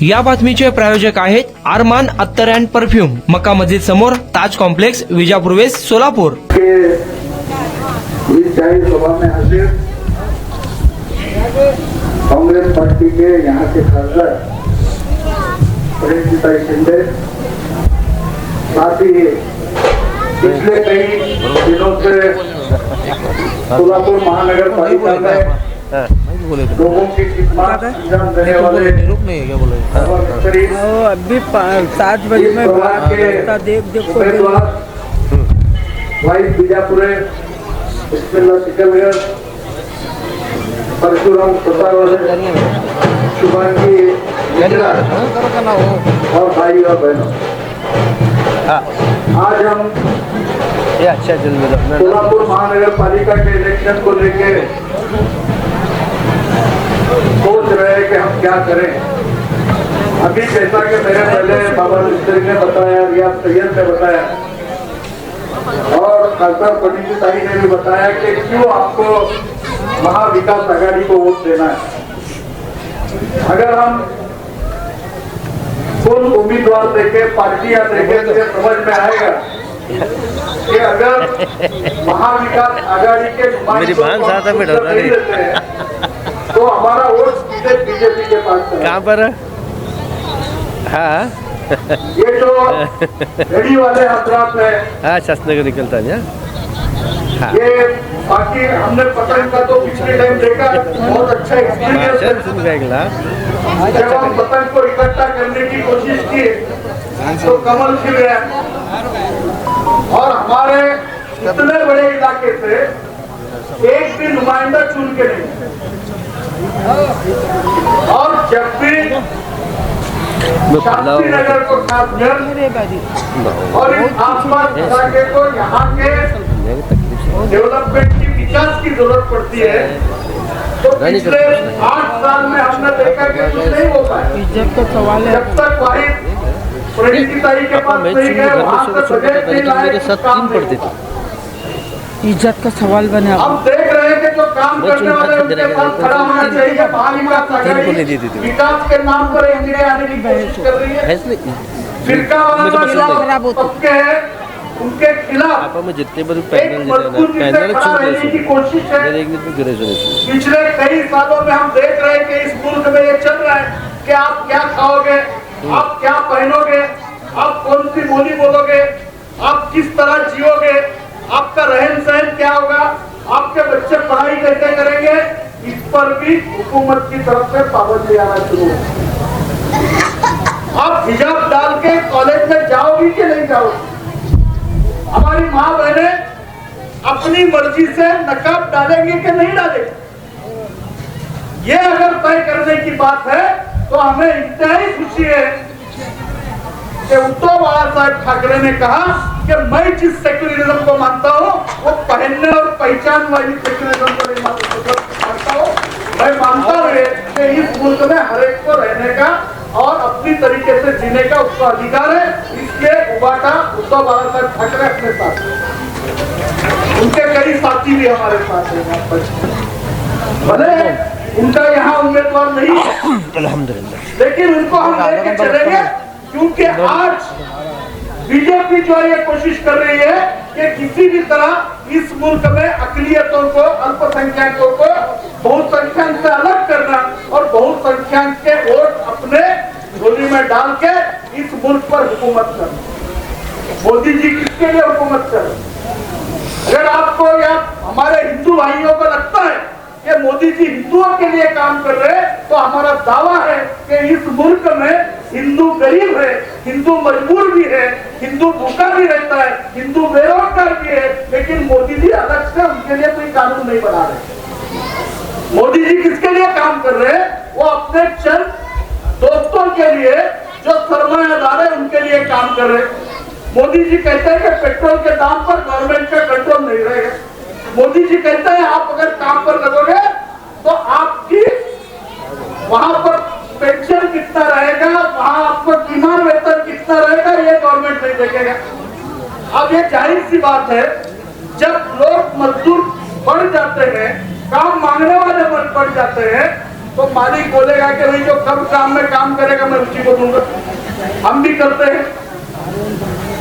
या बातमीचे प्रायोजक आहेत अरमान अत्तर अँड परफ्यूम, मक्का मस्जिद समोर, ताज कॉम्प्लेक्स, विजापूर वेस्ट, सोलापूर। सभा में हाजिर कांग्रेस पार्टी के यहाँ के खासदार प्रेमजीता शिंदे, साथ ही पिछले कई दिनों से सोलापुर महानगर पालिका में लोगों की खिदमत अंजाम देने वाले अभी 7 बजे में उम्मीदवार वाइस बीजापुरे बिस्मिल्लाह सिकलगर परशुराम प्रसाद शुभांगी और भाई और बहनों, आज हम सोलापुर महानगर पालिका के इलेक्शन को लेके सोच रहे हैं कि हम क्या करें। अभी जैसा कि मेरे पहले बाबा मिस्त्री ने बताया, रियाज सैयद ने बताया और खासदार पंडित ताई ने भी बताया कि क्यों आपको महाविकास आघाड़ी को वोट देना है। अगर हम कौन उम्मीदवार देखे, पार्टियां देखे तो समझ में आएगा कि अगर महाविकास आघाड़ी के नहीं देते हैं तो हमारा वोट सीधे बीजेपी के पास है। कहाँ पर? हाँ ये जो घड़ी वाले हजरात है, हाँ शास्त्रनगर निकलता है। हाँ। ये बाकी हमने पतंग का तो पिछले टाइम देखा, बहुत अच्छा एक्सपीरियंस है। जब हम पतंग को इकट्ठा करने की कोशिश की तो कमल खिल गया और हमारे इतने बड़े इलाके से एक भी नुमाइंदा चुन के नहीं। और जब भी शास्त्री नगर को खासकर और इस आसपास इलाके को यहाँ के डेवलपमेंट की विकास की जरूरत पड़ती है तो पिछले 8 साल में हमने देखा कि कुछ नहीं हो पाया। इज्जत का सवाल है। जब तक वाहिद प्रेमजीताई के पास नहीं गए, वहाँ तक बजट नहीं लाए, काम पड़ते थे। इज्जत का सवाल बने। हम देख रहे हैं कि जो काम करने वाले उनके पास खड़ा होना चाहिए। महाविकास आघाड़ी विकास के नाम पर इंदिरा आने की कोशिश कर रही है। फिरका वाला पक्के है, उनके खिलाफ जितने पैनल की कोशिश है। पिछले कई सालों में हम देख रहे हैं कि इस मुल्क में ये चल रहा है कि आप क्या खाओगे, आप क्या पहनोगे, आप कौन सी बोली बोलोगे, आप किस तरह जियोगे, आपका रहन सहन क्या होगा, आपके बच्चे पढ़ाई कैसे करेंगे, इस पर भी हुकूमत की तरफ से पाबंदी आना शुरू है। आप हिजाब डाल के कॉलेज में जाओगी कि नहीं जाओगी? हमारी माँ बहने अपनी मर्जी से नकाब डालेंगे कि नहीं डालेंगे? ये अगर तय करने की बात है तो हमें इंतहाई खुशी है कि उद्धव बाला साहब ठाकरे ने कहा कि मैं जिस सेक्युलरिज्म को मानता हूँ वो पहनने और पहचान वाली सेक्युलरिज्म को नहीं मानता हूँ। मैं मानता हूँ कि इस मुल्क में हर एक को रहने का और अपनी तरीके से जीने का उसका अधिकार है। इसलिए उबाटा उद्धव बाला साहब ठाकरे अपने साथ, उनके कई साथी भी हमारे साथ हैं। भले उनका यहाँ उम्मीदवार नहीं है अल्हम्दुलिल्लाह, लेकिन उनको हम लेके चलेंगे क्योंकि आज बीजेपी जो ये कोशिश कर रही है कि किसी भी तरह इस मुल्क में अकलियतों को, अल्पसंख्यकों को बहुसंख्यक से अलग करना और बहुसंख्यक के वोट अपने झोली में डाल के इस मुल्क पर हुकूमत करना। मोदी जी किसके लिए हुकूमत कर रहे? अगर आपको या हमारे हिंदू भाइयों को लगता है कि मोदी जी हिंदुओं के लिए काम कर रहे हैं तो हमारा दावा है कि इस मुल्क में हिंदू गरीब है, हिंदू मजबूर भी है, हिंदू भूखा भी रहता है, हिंदू बेरोजगार भी है, लेकिन मोदी जी अलग से उनके लिए कोई कानून नहीं बना रहे। मोदी जी किसके लिए काम कर रहे हैं? वो अपने चंद दोस्तों के लिए जो सरमायादार है उनके लिए काम कर रहे हैं। मोदी जी कहते हैं कि पेट्रोल के दाम पर गवर्नमेंट का कंट्रोल नहीं रहेगा। मोदी जी कहते हैं आप अगर काम पर लगोगे तो आपकी वहां पर पेंशन कितना रहेगा, वहां आपको बीमार वेतन कितना रहेगा, ये गवर्नमेंट नहीं देखेगा। अब ये जाहिर सी बात है, जब लोग मजदूर बढ़ जाते हैं, काम मांगने वाले बढ़ जाते हैं तो मालिक बोलेगा कि भाई जो कम काम में काम करेगा मैं उसी को दूंगा। हम भी करते हैं।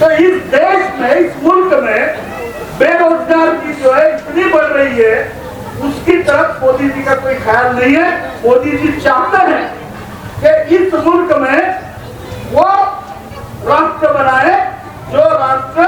तो इस देश में, इस मुल्क में बेरोजगार की जो है इतनी बढ़ रही है, उसकी तरफ मोदी जी का कोई ख्याल नहीं है। मोदी जी चाहते हैं कि इस मुल्क में वो राष्ट्र बनाए जो राष्ट्र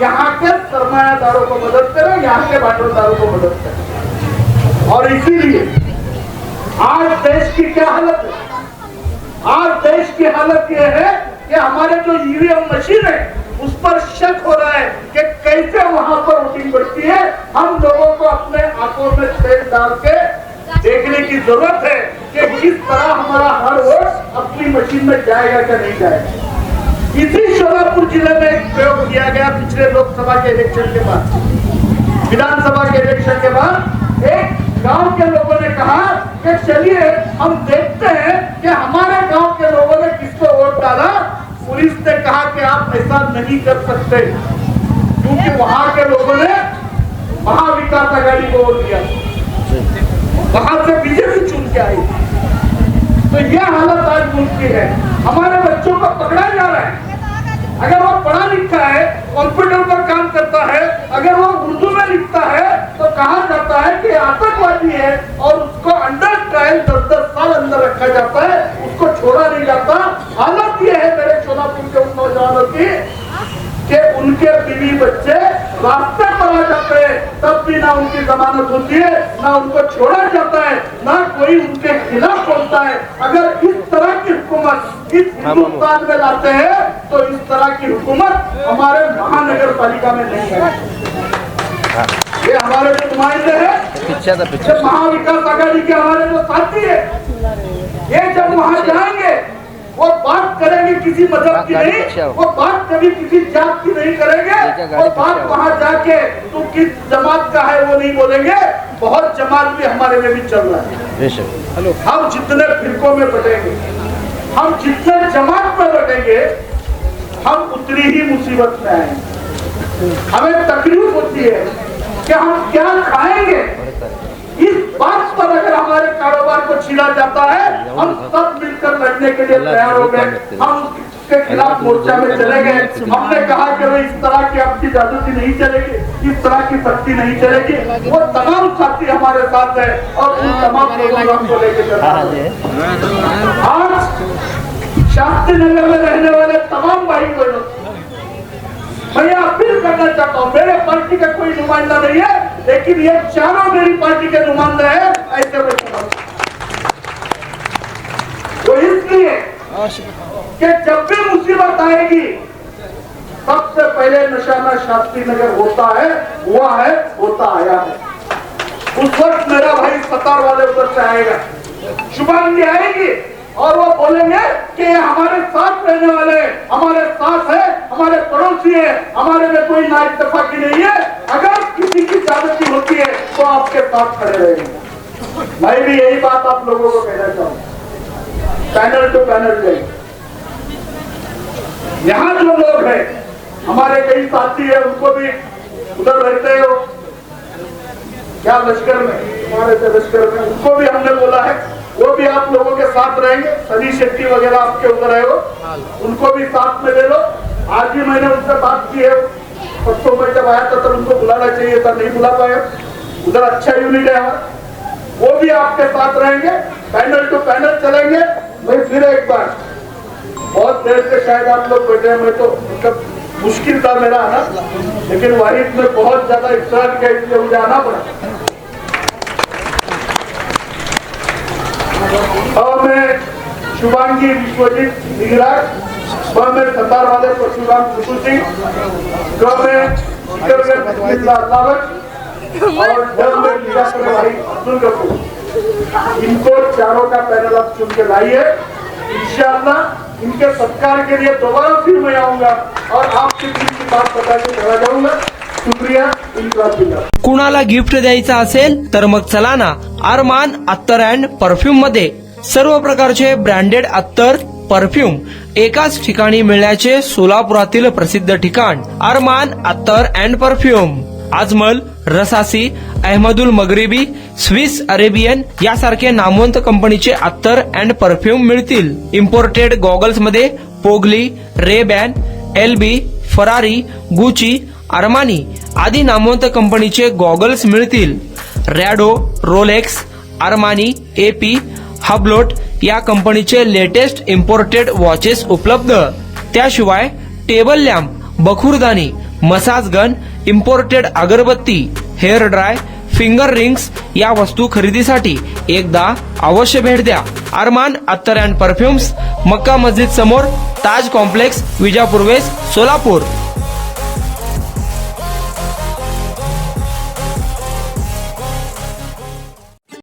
यहाँ के सरमायादारों को मदद करे, यहाँ के भागीदारों को मदद करे। और इसीलिए आज देश की क्या हालत है? आज देश की हालत यह है कि हमारे जो ईवीएम मशीन है उस पर शक हो रहा है कि कैसे वहां पर वोटिंग बढ़ती है। हम लोगों को अपने आंखों में तेल डाल के देखने की जरूरत है कि किस तरह हमारा हर वोट अपनी मशीन में जाएगा क्या नहीं जाएगा। इसी शोलापुर जिले में एक प्रयोग किया गया पिछले लोकसभा के इलेक्शन के बाद, विधानसभा के इलेक्शन के बाद। एक गांव के लोगों ने कहा कि चलिए हम देखते हैं कि हमारे गांव के लोगों ने किसको वोट डाला। पुलिस ने कहा कि आप ऐसा नहीं कर सकते क्योंकि वहां के लोगों ने महाविकास आघाड़ी को वोट दिया, वहां से बीजेपी चुन के आई। तो यह हालत आज मुल्क की है। हमारे बच्चों को पकड़ा जा रहा है। अगर वो पढ़ा लिखा है, कंप्यूटर पर काम करता है, अगर वो उर्दू में लिखता है तो कहा जाता है कि आतंकवादी है और उसको अंडर ट्रायल 10-10 साल अंदर रखा जाता है, उसको छोड़ा नहीं जाता। हालत ये है मेरे शोलापुर के उन नौजवानों की कि उनके बीवी बच्चे रास्ते पर आ जाते हैं, तब भी ना उनकी जमानत होती है, ना उनको छोड़ा जाता है, ना कोई उनके खिलाफ बोलता है। अगर इस तरह की हुकूमत इस हिंदुस्तान में लाते हैं तो इस तरह की हुकूमत हमारे महानगर पालिका में नहीं है। ये हमारे जो नुमाइंदे हैं, महाविकास आघाड़ी के हमारे जो साथी है, ये जब वहां जाएंगे वो बात करेंगे किसी मजहब की नहीं, वो बात कभी किसी जात की नहीं करेंगे। वो बात वहां जाके तू किस जमात का है वो नहीं बोलेंगे। बहुत जमात भी हमारे में भी चल रहा है। हम जितने फिरकों में बटेंगे, हम जितने जमात में बटेंगे, हम उतनी ही मुसीबत में आएंगे। हमें तकलीफ होती है कि हम क्या खाएंगे। इस बात पर अगर हमारे कारोबार को छीना जाता है, हम सब मिलकर लड़ने के लिए तैयार हो गए। हम उसके खिलाफ मोर्चा में चले गए। हमने कहा कि भाई इस तरह की आपकी जादूसी नहीं चलेगी, इस तरह की सख्ती नहीं चलेगी। वो तमाम साथी हमारे साथ है और उन तमाम लोगों को लेकर चल रहा है। आज शास्त्री नगर में रहने वाले तमाम भाई बहनों मैं अपील करना चाहता हूँ, मेरे पार्टी का कोई नुमाइंदा नहीं है, लेकिन ये चारों मेरी पार्टी के नुमाइंदा है। ऐसे में तो इसलिए कि जब भी मुसीबत आएगी सबसे पहले निशाना शास्त्री नगर होता है, हुआ है, होता आया है। उस वक्त मेरा भाई सतार वाले उधर से आएगा, शुभांगी आएगी और वो बोलेंगे कि हमारे साथ रहने वाले, हमारे साथ है, हमारे पड़ोसी है, हमारे में कोई नाइतफाकी नहीं है। अगर किसी की ज्यादती होती है तो आपके साथ खड़े रहेंगे। मैं भी यही बात आप लोगों को कहना चाहूंगा। पैनल टू पैनल जाइए, यहाँ जो लोग हैं हमारे कई साथी है, उनको भी उधर रहते हो क्या लश्कर में, हमारे लश्कर में, उनको भी हमने बोला है वो भी आप लोगों के साथ रहेंगे। सनी शेट्टी वगैरह आपके उधर है, वो उनको भी साथ में ले लो। आज भी मैंने उनसे बात की है, परसों में जब आया था तब उनको बुलाना चाहिए था, नहीं बुला पाया। उधर अच्छा यूनिट है हमारा, वो भी आपके साथ रहेंगे। पैनल टू पैनल चलेंगे। मैं फिर एक बार, बहुत देर से शायद आप लोग बैठे हैं, मैं तो मतलब मुश्किल था मेरा आना, लेकिन वाहिद में बहुत ज्यादा इफ्तार किया इसलिए मुझे आना पड़ा। और मैं शुभांगी विश्वजीत निगराज, वह में सतार वाले परशुराम खुशू सिंह, में और डर में भाई अब्दुल गफूर, इनको चारों का पैनल आप चुन के लाइए। इंशाअल्लाह इनके सत्कार के लिए दोबारा फिर मैं आऊंगा और आपके बीच की बात बता के चला जाऊंगा। शुक्रिया। कुणाला गिफ्ट द्यायचा असेल तर मग चला ना अरमान अत्तर अँड परफ्यूम मध्ये सर्व प्रकारचे ब्रँडेड अत्तर परफ्यूम एकाच ठिकाणी मिळण्याचे सोलापुरातील प्रसिद्ध ठिकाण Armaan Attar and perfume, Ajmal, Rasasi, Ahmed Al Maghribi, Swiss Arabian यासारखे नामवंत कंपनीचे अत्तर अँड परफ्यूम मिळतील. इम्पोर्टेड गॉगल्स मध्ये पोगली, Ray Ban, LB, Ferrari, Gucci, Armani आदी नामवंत कंपनीचे गॉगल्स मिळतील. Rado, Rolex, Armani, AP, Hublot या कंपनीचे लेटेस्ट इम्पोर्टेड वॉचेस उपलब्ध. त्याशिवाय टेबल लॅम्प, बखुरदानी, मसाज गन, इम्पोर्टेड अगरबत्ती, हेअर ड्राय, फिंगर रिंग्स या वस्तू खरेदीसाठी एकदा अवश्य भेट द्या. अरमान अत्तर अँड परफ्युम्स, मक्का मस्जिद समोर, ताज कॉम्प्लेक्स, विजापूर वेस्ट, सोलापूर.